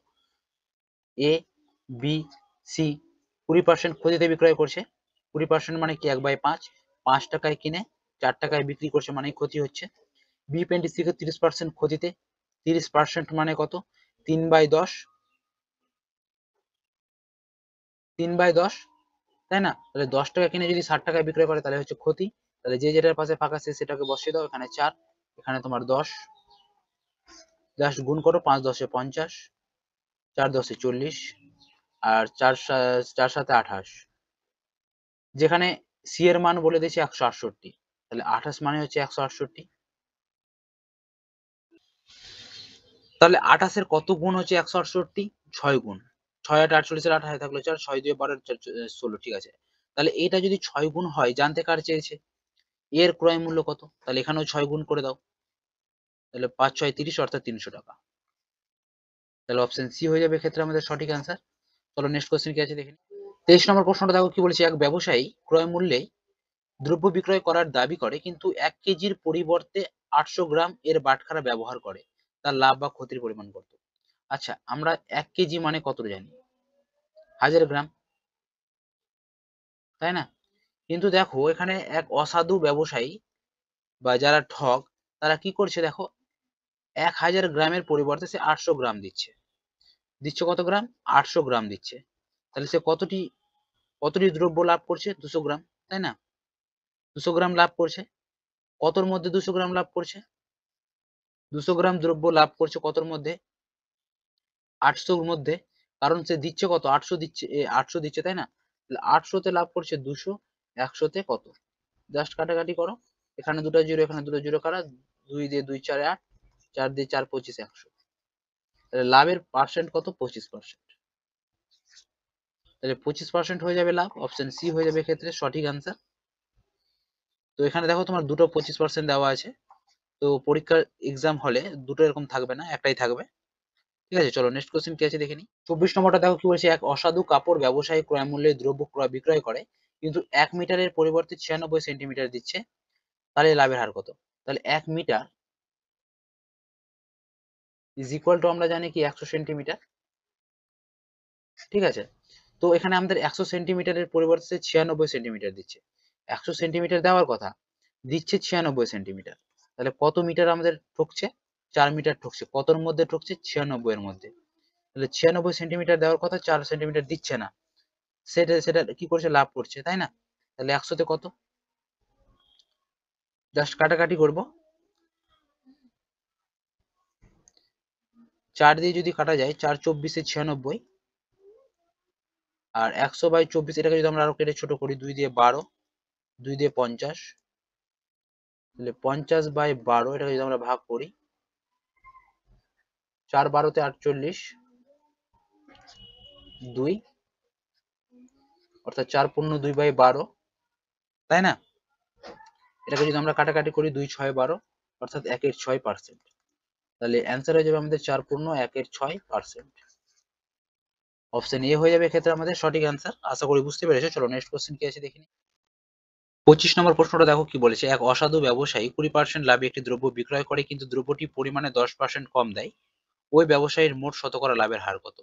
এ বি সি 20% ক্ষতিতে বিক্রয় করছে। 20% মানে কি? 1/5, 5 টাকায় কিনে 4 টাকায় বিক্রি করছে মানে ক্ষতি হচ্ছে। বি পেনটি সি কে 30% ক্ষতিতে, 30% মানে কত? 3/10, 3/10, তাই না? তাহলে 10 টাকা কিনে যদি 60 টাকায় বিক্রয় করে তাহলে হচ্ছে ক্ষতি। তাহলে যে যেটার পাশে ফাঁকা আছে সেটাকে বসিয়ে দাও, এখানে 4, এখানে তোমার 10, জাস্ট গুণ করো, 5 10 50, 4 10 40, আর 4 7 28। যেখানে সি এর মান বলে দিয়েছে 168, তাহলে 28 মানে হচ্ছে 168। তাহলে 28 এর কত গুণ হচ্ছে 168? 6 গুণ। 6 8 48, 8 হাতে থাকলো 4, 6 2 12, 16, ঠিক আছে। তাহলে এটা যদি 6 গুণ হয়, জানতে কার চেয়েছে? এর ক্রয় মূল্য কত? তাহলে এখানেও 6 গুণ করে দাও, তাহলে 5 6 30, অর্থাৎ 300 টাকা। তাহলে অপশন সি হয়ে যাবে এক্ষেত্রে আমাদের সঠিক অ্যান্সার। চলো নেক্সট কোশ্চেন কি আছে দেখে নিই। 23 নম্বর প্রশ্নটা দেখো কি বলেছে, এক ব্যবসায়ী ক্রয় মূল্যে দ্রব্য বিক্রয় করার দাবি করে কিন্তু 1 কেজির পরিবর্তে 800 গ্রাম এর বাটখারা ব্যবহার করে, তার লাভ বা ক্ষতির পরিমাণ কত? আচ্ছা, আমরা 1 কেজি মানে কত জানি? 1000 গ্রাম, তাই না? কিন্তু দেখো এখানে এক অসাধু ব্যবসায়ী বা যারা ঠগ, তারা কি করছে দেখো, 1000 গ্রামের পরিবর্তে সে 800 গ্রাম দিচ্ছে। দিচ্ছে কত গ্রাম? 800 গ্রাম দিচ্ছে। তাহলে সে কতটি কতটি দ্রব্য লাভ করছে? 200 গ্রাম, তাই না? 200 গ্রাম লাভ করছে। কতর মধ্যে 200 গ্রাম লাভ করছে? 200 গ্রাম দ্রব্য লাভ করছে কতর মধ্যে? 800 মধ্যে। কারণ সে দিচ্ছে কত? 800 দিচ্ছে, 800 দিচ্ছে, তাই না? তাহলে 800 তে লাভ করছে 200, 100 তে কত? জাস্ট কাটাকাটি করো, এখানে দুটো জিরো, এখানে দুটো জিরো কাটা, 2 দিয়ে 2 4 8, 4 দিয়ে 4 25, 100। তাহলে লাভের পার্সেন্ট কত? 25%। তাহলে 25% হয়ে যাবে লাভ, অপশন সি হয়ে যাবে ক্ষেত্রে সঠিক আনসার। তো এখানে দেখো তোমার দুটো 25% দেওয়া আছে। তো পরীক্ষার এক্সাম হলে দুটো এরকম থাকবে না, একটাই থাকবে। ঠিক আছে, চলো নেক্সট কোশ্চেন কি আছে দেখে নিই। 24 নম্বরটা দেখো কি বলছে, এক অসাধু কাপড় ব্যবসায়ী ক্রয় মূল্যে দ্রব্য ক্রয় বিক্রয় করে কিন্তু 1 মিটারের পরিবর্তে 96 সেন্টিমিটার দিচ্ছে, তাহলে লাভের হার কত? তাহলে 1 মিটার ইজ ইকুয়াল টু আমরা জানি কি 100 সেন্টিমিটার, ঠিক আছে। তো এখানে আমাদের 100 সেন্টিমিটারের পরিবর্তে 96 সেন্টিমিটার দিচ্ছে। 100 সেন্টিমিটার দেওয়ার কথা, দিচ্ছে 96 সেন্টিমিটার। তাহলে কত মিটার আমাদের ঠকছে? 4 মিটার ঠকছে। কতর মধ্যে ঠকছে? 96 এর মধ্যে। তাহলে 96 সেন্টিমিটার দেওয়ার কথা, 4 সেন্টিমিটার দিচ্ছে না, সেটা সেটা কি করছে? লাভ করছে, তাই না? তাহলে 100 তে কত? জাস্ট কাটাকাটি করব, 4 দিয়ে যদি কাটা যায়, 4 24 96, আর 100/24, এটাকে যদি আমরা আরো কেটে ছোট করি, 2 দিয়ে 12, 2 দিয়ে 50, তাহলে 50/12, এটাকে যদি আমরা ভাগ করি, 4 12 48, 2, অর্থাৎ 4 পূর্ণ 2/12, তাই না? এটাকে যদি আমরা কাটাকাটি করি, 2 6 12, অর্থাৎ 1/6%। তাহলে অ্যান্সার হয়ে যাবে আমাদের 4 পূর্ণ 1/6%। অপশন এ হয়ে যাবে এক্ষেত্রে আমাদের সঠিক অ্যান্সার। আশা করি বুঝতে পেরেছো। চলো নেক্সট কোশ্চেন কি আছে দেখি। 25 নম্বর প্রশ্নটা দেখো কি বলেছে, এক অসাধু ব্যবসায়ী 20% লাভে একটি দ্রব্য বিক্রয় করে কিন্তু দ্রব্যটি পরিমাণে 10% কম দেয়, ওই ব্যবসায়ীর মোট শতকরা লাভের হার কত?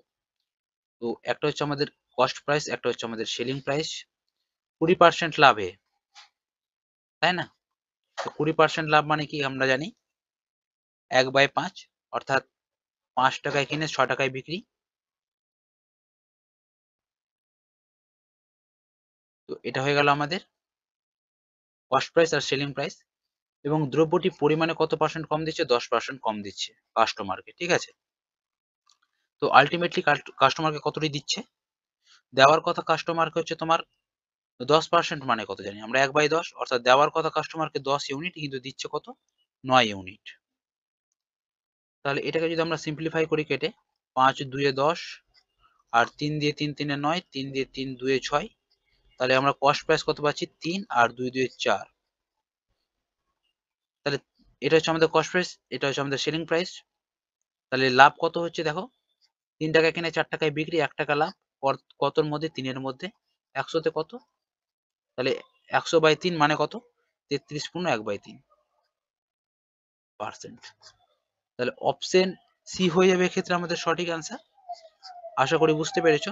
তো একটা হচ্ছে আমাদের কস্ট প্রাইস, একটা হচ্ছে আমাদের সেলিং প্রাইস। 20% লাভে, তাই না? তো 20% লাভ মানে কি আমরা জানি 1/5, অর্থাৎ 5 টাকায় কিনে 6 টাকায় বিক্রি। তো এটা হয়ে গেল আমাদের কস্ট প্রাইস আর সেলিং প্রাইস। এবং দ্রব্যটি পরিমাণে কত পার্সেন্ট কম দিচ্ছে? 10% কম দিচ্ছে কাস্টমারকে, ঠিক আছে? তো আলটিমেটলি কাস্টমারকে কতটি দিচ্ছে? দেওয়ার কথা কাস্টমারকে হচ্ছে তোমার 10%, মানে কত জানি আমরা 1/10, অর্থাৎ দেওয়ার কথা কাস্টমারকে 10 ইউনিট, কিন্তু দিচ্ছে কত? 9 ইউনিট। তাহলে এটাকে যদি আমরা সিম্পলিফাই করি কেটে, 5 2 10, আর 3 দিয়ে 3 3 9, 3 দিয়ে 3 2 6, তাহলে আমরা কস্ট প্রাইস কত পাচ্ছি? 3, আর 2 2 4। তাহলে এটা হচ্ছে আমাদের কস্ট প্রাইস, এটা হচ্ছে আমাদের সেলিং প্রাইস। তাহলে লাভ কত হচ্ছে দেখো, 3 টাকা কিনে 4 টাকায় বিক্রি, 1 টাকা লাভ। কতর মধ্যে? 3 এর মধ্যে। 100 তে কত? তাহলে 100/3 মানে কত? 33 পূর্ণ 1/3%। তাহলে অপশন সি হয়ে যাবে এক্ষেত্রে আমাদের সঠিক অ্যান্সার। আশা করি বুঝতে পেরেছো।